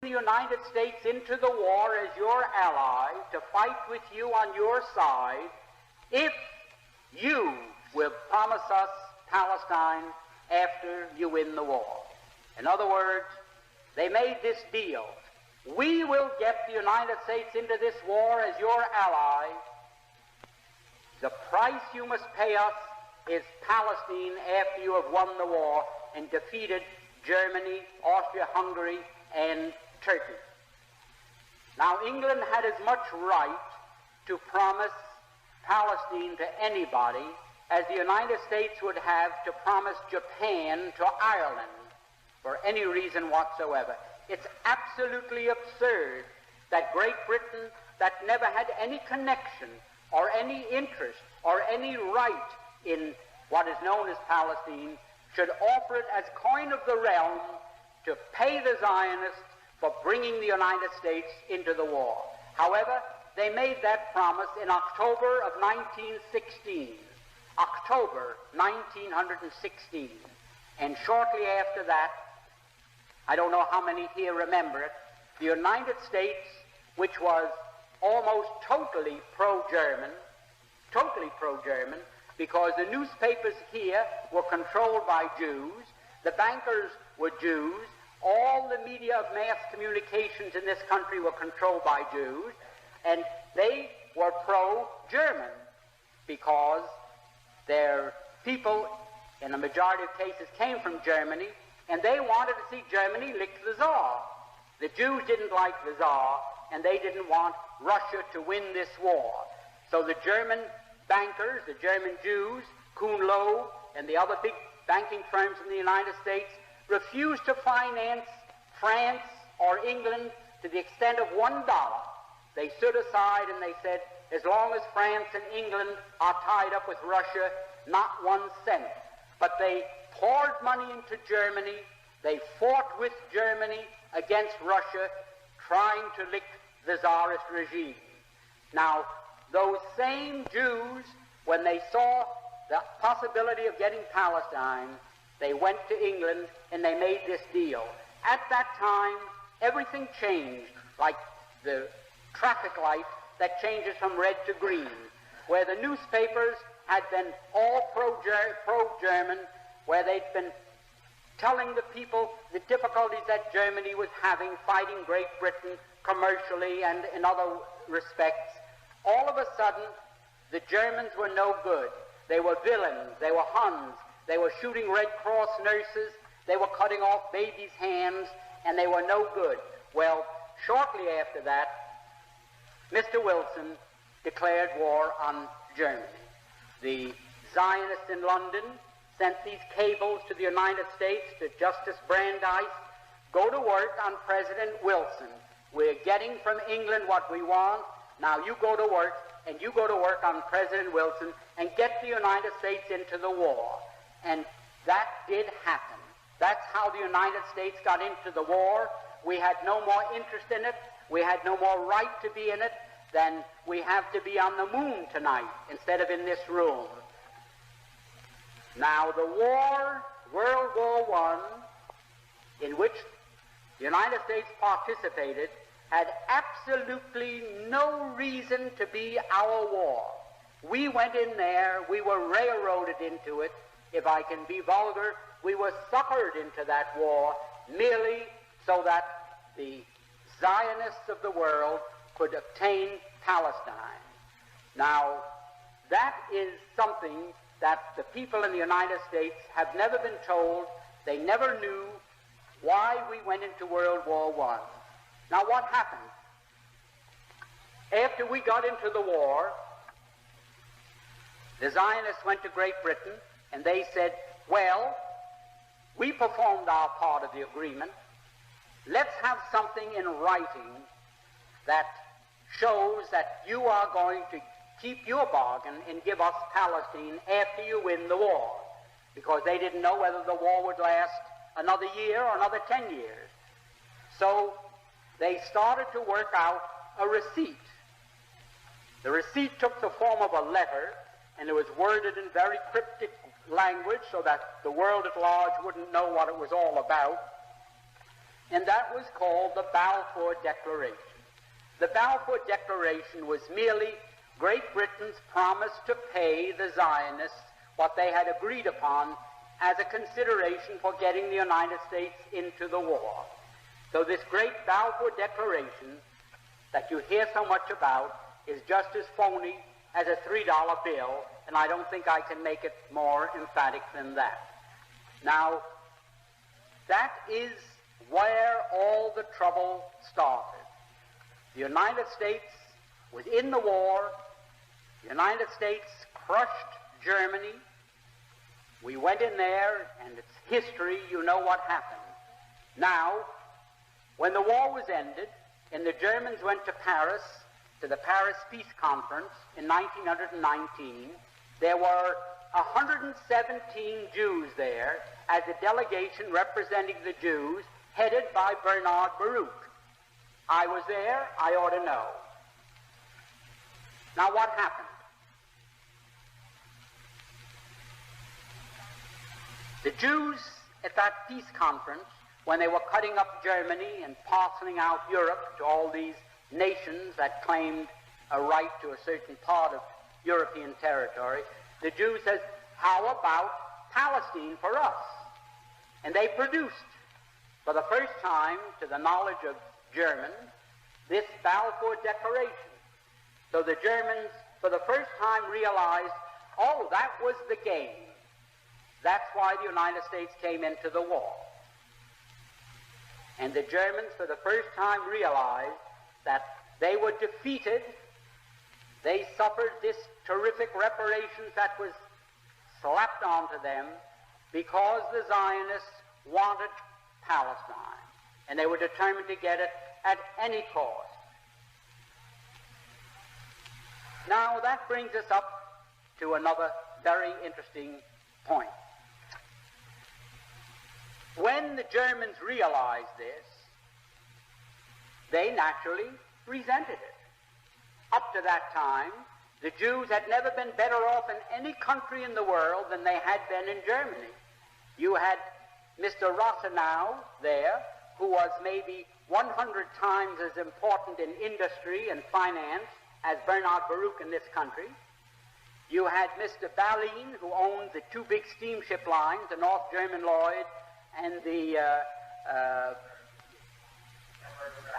the United States into the war as your ally to fight with you on your side if you will promise us Palestine after you win the war. In other words, they made this deal. We will get the United States into this war as your ally. The price you must pay us is Palestine after you have won the war and defeated Germany, Austria-Hungary, and Turkey. Now, England had as much right to promise Palestine to anybody as the United States would have to promise Japan to Ireland for any reason whatsoever. It's absolutely absurd that Great Britain, that never had any connection or any interest or any right in what is known as Palestine, should offer it as coin of the realm to pay the Zionists for bringing the United States into the war. However, they made that promise in October of 1916. October 1916. And shortly after that, I don't know how many here remember it, the United States, which was almost totally pro-German, because the newspapers here were controlled by Jews, the bankers were Jews, all the media of mass communications in this country were controlled by Jews, and they were pro-German because their people, in a majority of cases, came from Germany, and they wanted to see Germany lick the Tsar. The Jews didn't like the Tsar, and they didn't want Russia to win this war. So the German bankers, the German Jews, Kuhn Loeb, and the other big banking firms in the United States refused to finance France or England to the extent of $1. They stood aside and they said, as long as France and England are tied up with Russia, not 1 cent. But they poured money into Germany. They fought with Germany against Russia, trying to lick the Tsarist regime. Now, those same Jews, when they saw the possibility of getting Palestine, they went to England and they made this deal. At that time, everything changed, like the traffic light that changes from red to green, where the newspapers had been all pro-German, where they'd been telling the people the difficulties that Germany was having fighting Great Britain commercially and in other respects. All of a sudden, the Germans were no good. They were villains. They were Huns. They were shooting Red Cross nurses. They were cutting off babies' hands, and they were no good. Well, shortly after that, Mr. Wilson declared war on Germany. The Zionists in London sent these cables to the United States, to Justice Brandeis, go to work on President Wilson. We're getting from England what we want. Now you go to work, and you go to work on President Wilson and get the United States into the war. And that did happen. That's how the United States got into the war. We had no more interest in it. We had no more right to be in it than we have to be on the moon tonight instead of in this room. Now the war, World War I, in which the United States participated, had absolutely no reason to be our war. We went in there, we were railroaded into it. If I can be vulgar, we were suckered into that war merely so that the Zionists of the world could obtain Palestine. Now, that is something that the people in the United States have never been told. They never knew why we went into World War I. Now, what happened? After we got into the war, the Zionists went to Great Britain and they said, well, we performed our part of the agreement. Let's have something in writing that shows that you are going to keep your bargain and give us Palestine after you win the war, because they didn't know whether the war would last another year or another 10 years. So they started to work out a receipt. The receipt took the form of a letter, and it was worded in very cryptic language so that the world at large wouldn't know what it was all about. and that was called the Balfour Declaration. The Balfour Declaration was merely Great Britain's promise to pay the Zionists what they had agreed upon as a consideration for getting the United States into the war. So this great Balfour Declaration that you hear so much about is just as phony as a $3 bill, and I don't think I can make it more emphatic than that. Now, that is where all the trouble started. The United States was in the war. The United States crushed Germany. We went in there, and it's history. You know what happened. Now, when the war was ended, and the Germans went to Paris, to the Paris Peace Conference in 1919, there were 117 Jews there as a delegation representing the Jews, headed by Bernard Baruch. I was there. I ought to know. Now, what happened? The Jews at that peace conference, when they were cutting up Germany and parceling out Europe to all these nations that claimed a right to a certain part of European territory, the Jews said, how about Palestine for us? And they produced, for the first time, to the knowledge of Germans, this Balfour Declaration. So the Germans, for the first time, realized, oh, that was the game. That's why the United States came into the war. And the Germans, for the first time, realized that they were defeated. They suffered this terrific reparations that was slapped onto them because the Zionists wanted Palestine, and they were determined to get it at any cost. Now that brings us up to another very interesting point. When the Germans realized this, they naturally resented it. Up to that time, the Jews had never been better off in any country in the world than they had been in Germany. You had Mr. Rosenow there, who was maybe 100 times as important in industry and finance as Bernard Baruch in this country. You had Mr. Ballin, who owned the two big steamship lines, the North German Lloyd and the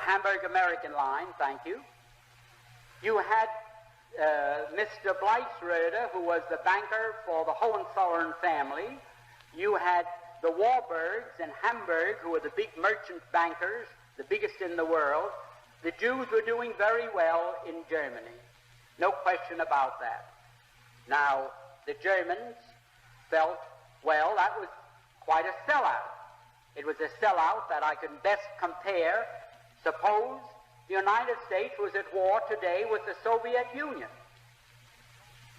Hamburg American line, thank you. You had Mr. Bleichsröder, who was the banker for the Hohenzollern family. You had the Warburgs in Hamburg, who were the big merchant bankers, the biggest in the world. The Jews were doing very well in Germany. No question about that. Now, the Germans felt, well, that was quite a sellout. It was a sellout that I can best compare. Suppose the United States was at war today with the Soviet Union,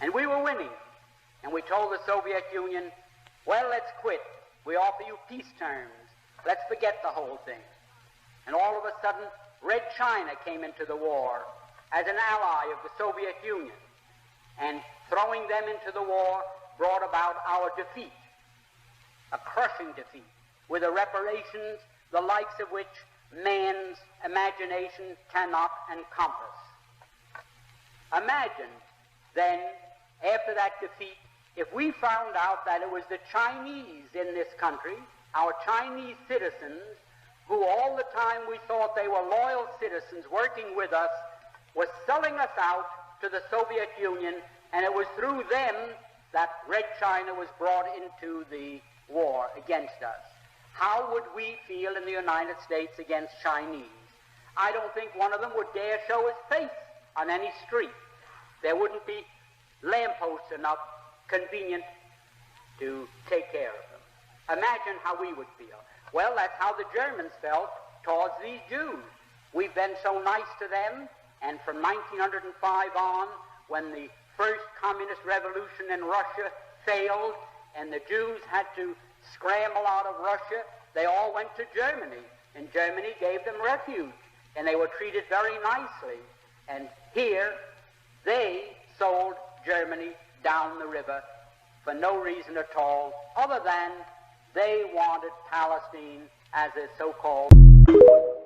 and we were winning, and we told the Soviet Union, well, let's quit. We offer you peace terms. Let's forget the whole thing. And all of a sudden, Red China came into the war as an ally of the Soviet Union, and throwing them into the war brought about our defeat, a crushing defeat, with a reparations the likes of which man's imagination cannot encompass. Imagine, then, after that defeat, if we found out that it was the Chinese in this country, our Chinese citizens, who all the time we thought they were loyal citizens working with us, was selling us out to the Soviet Union, and it was through them that Red China was brought into the war against us. How would we feel in the United States against Chinese? I don't think one of them would dare show his face on any street. There wouldn't be lampposts enough convenient to take care of them. Imagine how we would feel. Well, that's how the Germans felt towards these Jews. We've been so nice to them, and from 1905 on, when the first communist revolution in Russia failed and the Jews had to scramble out of Russia, they all went to Germany, and Germany gave them refuge, and they were treated very nicely. And here, they sold Germany down the river for no reason at all, other than they wanted Palestine as a so-called you.